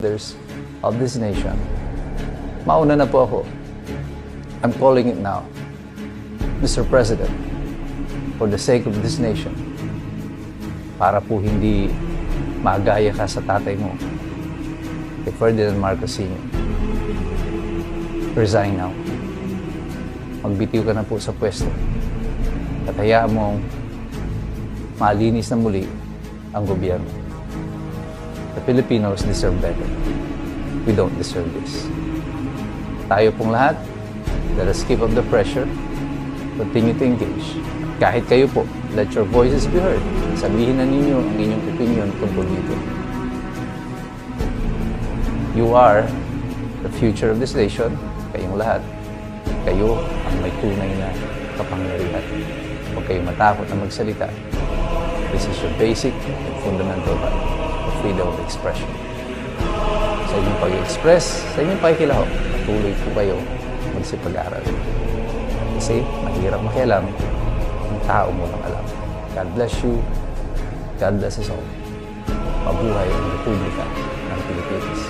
leaders of this nation. Mauna na po ako. I'm calling it now. Mr. President, for the sake of this nation, para po hindi magaya ka sa tatay mo, kay Ferdinand Marcos Sr., resign now. Magbitiw ka na po sa pwesto at hayaan mong malinis na muli ang gobyerno. The Filipinos deserve better. We don't deserve this. Tayo pong lahat, let us keep up the pressure, continue to engage. Kahit kayo po, let your voices be heard. Sabihin na ninyo ang inyong opinion tungkol dito. You are the future of this nation. Kayong lahat. Kayo ang may tunay na kapangyarihan. Huwag kayong matakot na magsalita. This is your basic and fundamental right, the freedom of expression. Sa inyong pag-express, sa inyong pakikilaho, patuloy po kayo magsipag-aral. Kasi mahirap makialam ang tao mo lang alam. God bless you. God bless us all. Mabuhay ang Republika ng Pilipinas.